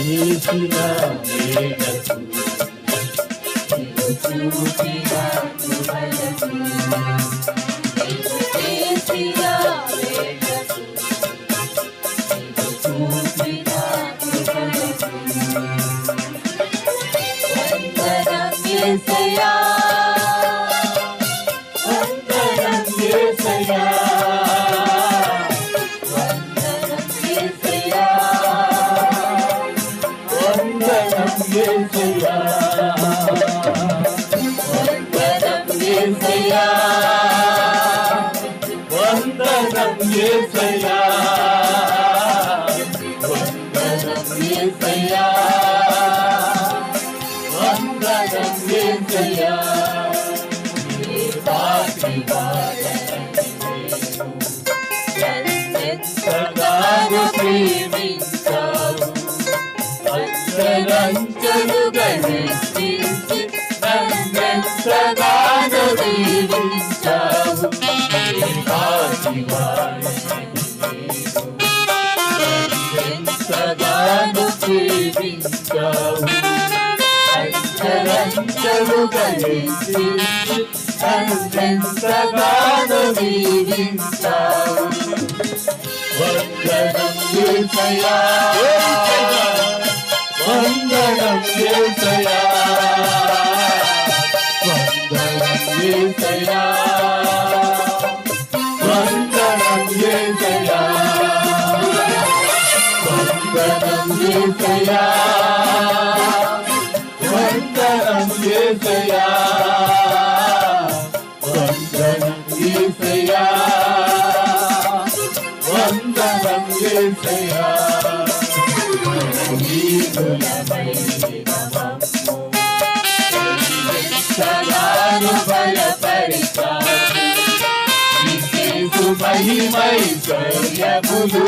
చేసిన మేలకు చూపిన కృపలకు చేసిన మేలకు చూపిన కృపలకు వందనం యేసయ్యా వందనం యేసయ్యా వందనం యేసయ్యా వందనం యేసయ్యా వందనం యేసయ్యా నీ పాటి ఎంతగానో ప్రేమించావు అంతరంచలుగా హెచ్చించి నన్నెంతగానో దీవించావు ఎంతగానో ప్రేమించావు అంతరంచలుగా హెచ్చించి నన్నెంతగానో దీవించావు వందనం యేసయ్యా వందనం యేసయ్యా వందనం యేసయ్యా వందనం యేసయ్యా వందనం యేసయ్యా వందనం యేసయ్యా వందనం యేసయ్యా వందనం యేసయ్యా మహిమైశ్వర్యములు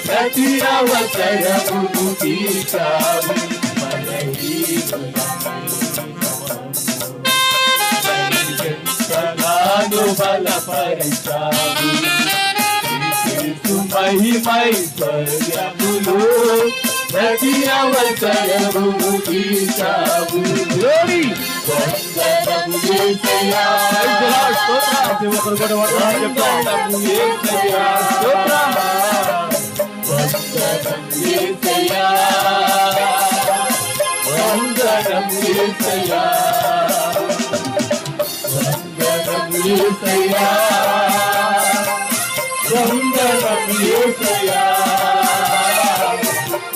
ప్రతి అవసరమును తీర్చావు ఎంతగానో బలపరిచావు మహిమైశ్వర్యములు ప్రతి అవసరమును తీర్చావు వందనం యేసయ్యా వందనం యేసయ్యా వందనం యేసయ్యా వందనం యేసయ్యా వందనం యేసయ్యా వందనం యేసయ్యా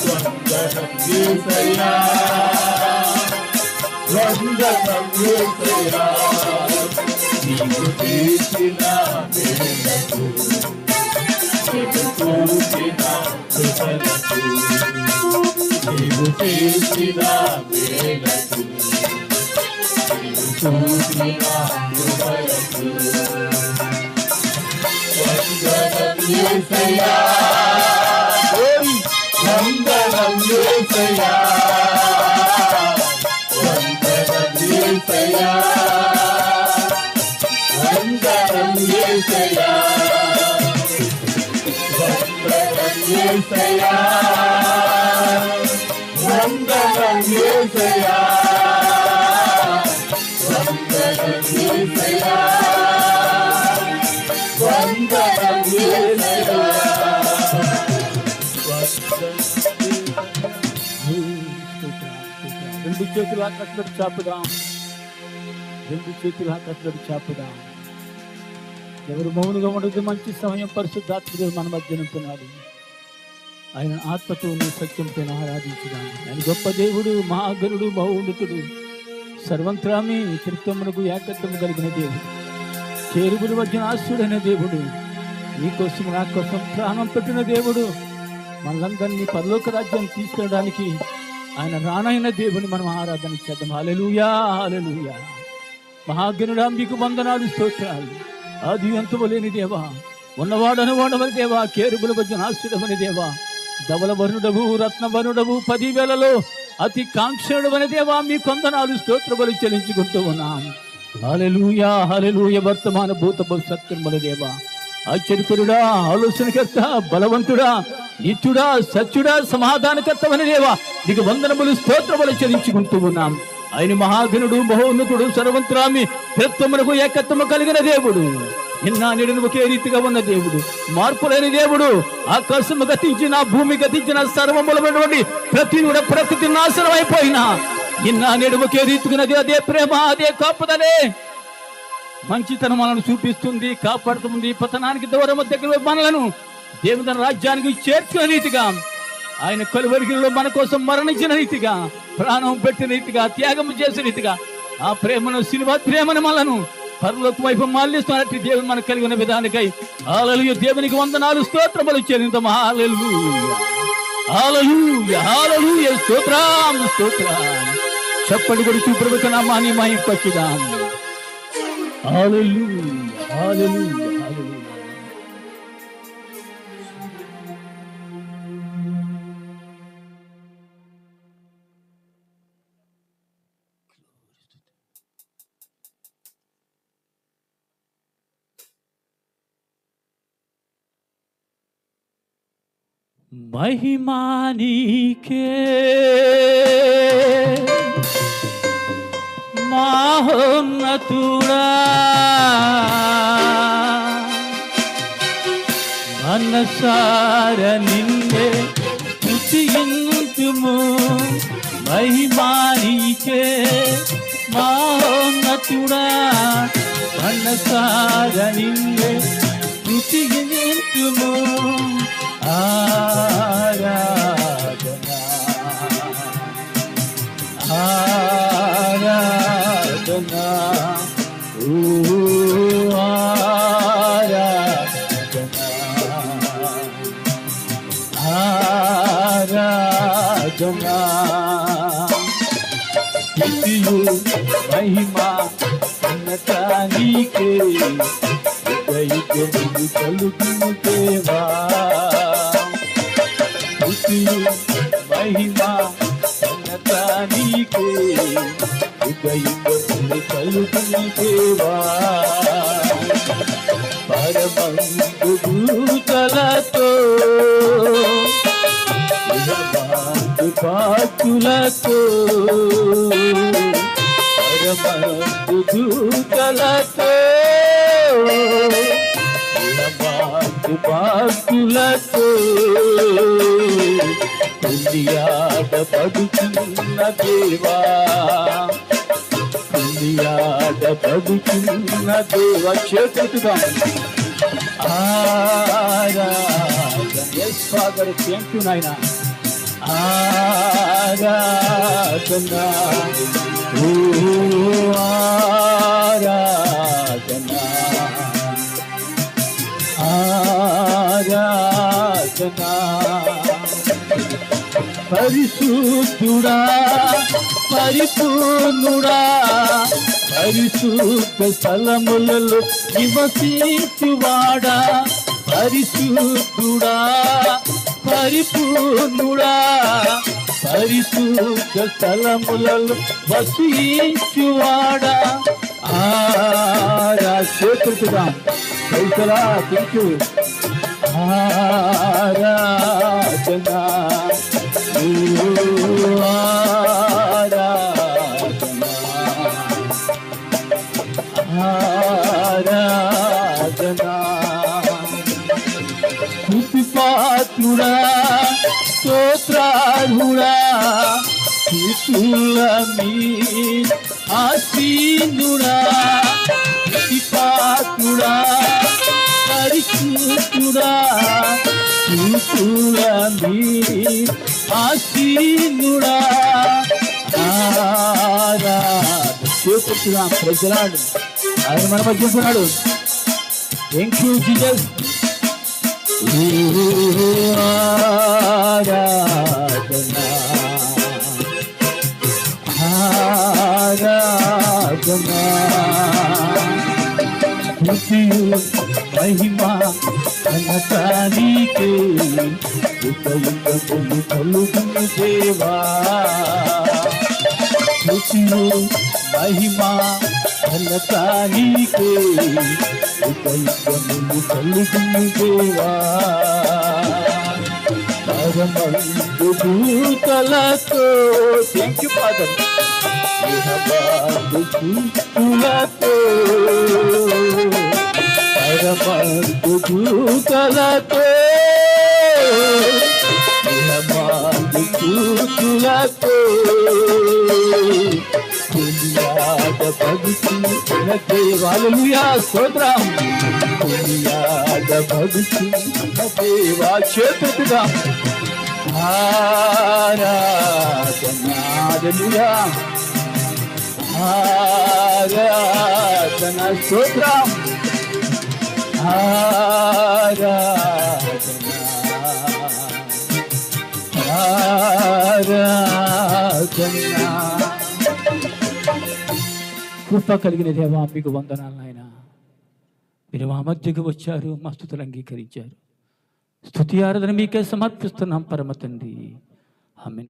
వందనం యేసయ్యా వందనం యేసయ్యా నీవు చేసిన మేలకు నీవు చూపిన కృపలకు నీవు చేసిన మేలకు నీవు చూపిన కృపలకు వందనం యేసయ్యా వందనం యేసయ్యా వందనం యేసయ్యా వందనం యేసయ్యా వందనం యేసయ్యా వందనం యేసయ్యా వందనం యేసయ్యా వందనం యేసయ్యా రెండు చేతులు ఆకాశంలోకి చాపుదాం రెండు చేతులు ఆకాశంలోకి చాపుదాం ఎవరు మౌనుగా ఉండదు మంచి సమయం పరిశుద్ధాత్ముడు మన మధ్య ఉంటున్నాడు ఆయన ఆత్మతో సత్యంతో ఆరాధించుదాం ఆయన గొప్ప దేవుడు మహాగరుడు మహోన్నతుడు సర్వంత్రామి చరిత్రమునకు ఏకత్వము కలిగిన దేవుడు చేరుగుల మధ్య ఆశ్రుడైన దేవుడు నీకోసం నా కోసం ప్రాణం పెట్టిన దేవుడు మనలందరినీ పరలోక రాజ్యం తీసుకెళ్ళడానికి ఆయన రానైన దేవుని మనం ఆరాధన చేద్దాం. హల్లెలూయా హల్లెలూయా. మహాగణుడా మీకు వందనాలు స్తోత్రాలు. ఆది అంతము లేని దేవా, ఉన్నవాడను వాడవని దేవా, కేరుగుల మధ్య ఆశ్రుడమని దేవా, ధవల వరుణుడవు రత్నవరుడవు 10,000లో అతి కాంక్షణుడవని దేవా మీ వందనాలు స్తోత్రములు చెల్లించుకుంటూ ఉన్నాం. హల్లెలూయా హల్లెలూయా. వర్తమాన భూత భవిష్యత్తుల దేవా, ఆశ్చర్యకరుడా, ఆలోచనకర్త, బలవంతుడా, నిత్యుడా, సత్యుడా, సమాధానకర్తమని దేవా నీకు వందనములు, స్తోత్రములు చెల్లించుకుంటూ ఉన్నాం. ఆయన మహాగణుడు, మహోన్నతుడు, సర్వంతరామి, త్రిత్వమునకు ఏకత్వము కలిగిన దేవుడు, నిన్న నేడు ఒకే రీతిగా ఉన్న దేవుడు, మార్పు లేని దేవుడు. ఆకాశము గతించిన, భూమి గతించిన, సర్వములమైనటువంటి ప్రకృతి నాశనం అయిపోయినా నిన్న నేడు ఒకే రీతిగా అదే ప్రేమ, అదే కాపుదలే మంచితనం మనను చూపిస్తుంది, కాపాడుతుంది. పతనానికి దూరం దగ్గర మనలను దేవుని రాజ్యానికి చేర్చుకునే రీతిగా, ఆయన కలువరిగిలో మన కోసం మరణించిన రీతిగా, ప్రాణం పెట్టిన రీతిగా, త్యాగం చేసిన రీతిగా ఆ ప్రేమను, సిలువ ప్రేమను మనను పరలోక వైపు మళ్ళిస్తున్నట్టు దేవుని మనకు కలిగిన విధానికై హల్లెలూయా, దేవునికి వందనాలు, స్తోత్రములు చెల్లిద్దాం. హల్లెలూయా, హల్లెలూయా, హల్లెలూయా, స్తోత్రం, స్తోత్రం. చెప్పండి కొడుకు ప్రభువుకి నామాన్ని మహిమపరచుదాం. హల్లెలూయా, హల్లెలూయా, హల్లెలూయా. మహిమా నీకే మహోన్నతుడా, మనసార నిన్నే స్తుతింతుము. మహిమా నీకే మహోన్నతుడా, మనసార నిన్నే స్తుతింతుము. ఆరాధనా, ఆరాధనా, ఓ ఆరాధనా, ఆరాధనా. స్తుతియు మహిమా ఉన్నత నీకే, యుగయుగములు కలుగును దేవా. స్తుతియు మహిమా ఉన్నత నీకే, యుగయుగములు కలుగును దేవా. పరమందు దూతలతో, ఇహమందు పాటులతో, పరమందు దూతలతో, ఇహమందు పాటులతో కొనియాడబడుచున్న దేవా, కొనియాడబడుచున్న దేవా. చేతులుగా ఆరాధన. yes father, thank you నాయనా. ఆరాధన, ఓ ఆరాధన, ఆరాధన. పరిశుద్ధుడా, పరిపూర్ణుడా, పరిశుద్ధ స్థలములలో నివసించువాడా. పరిశుద్ధుడా, పరిపూర్ణుడా, పరిశుద్ధ స్థలములలో వసించువాడా. చేతులుగా పైసలా తింటూ ఆరాధనా, ఆరాధనా, ఆరాధనా. స్తుతిపాత్రుడా, స్తోత్రార్హుడా, స్తుతుల మీద ఆసీనుడా. స్తుతిపాత్రుడా, పరిశుద్ధుడా, స్తుతుల మీద ఆసీనుడా. చేస్తున్నాం ప్రజలాడు, ఆయన మన మధ్య ఉన్నాడు. Thank you Jesus. ఆరాధనా, ఆరాధనా. స్తుతియు మహిమా ఘనత నీకే, యుగయుగములు కలుగును దేవా. స్తుతియు మహిమా ఘనత నీకే, యుగయుగములు కలుగును దేవా. పరమందు దూతలతో థ్యాంక్ యూ ఫాదర్ ఇహమందు దూతలతో పరమందు దూతలతో ఇహమందు దూతలతో దునియాద భక్తి దేవాలయా స్తోత్రం దునియాద భక్తి దేవా చేతుగా ఆరాధనాదలుయా ఆరాధన స్తోత్రం ఆరాధన కృప కలిగిన దేవా మీకు వందనాలు నాయన. మీరు మా మధ్యకు వచ్చారు, మా స్తుతులు అంగీకరించారు. స్తుతి ఆరాధన మీకే సమర్పిస్తున్నాం పరమ తండ్రి. ఆమేన్.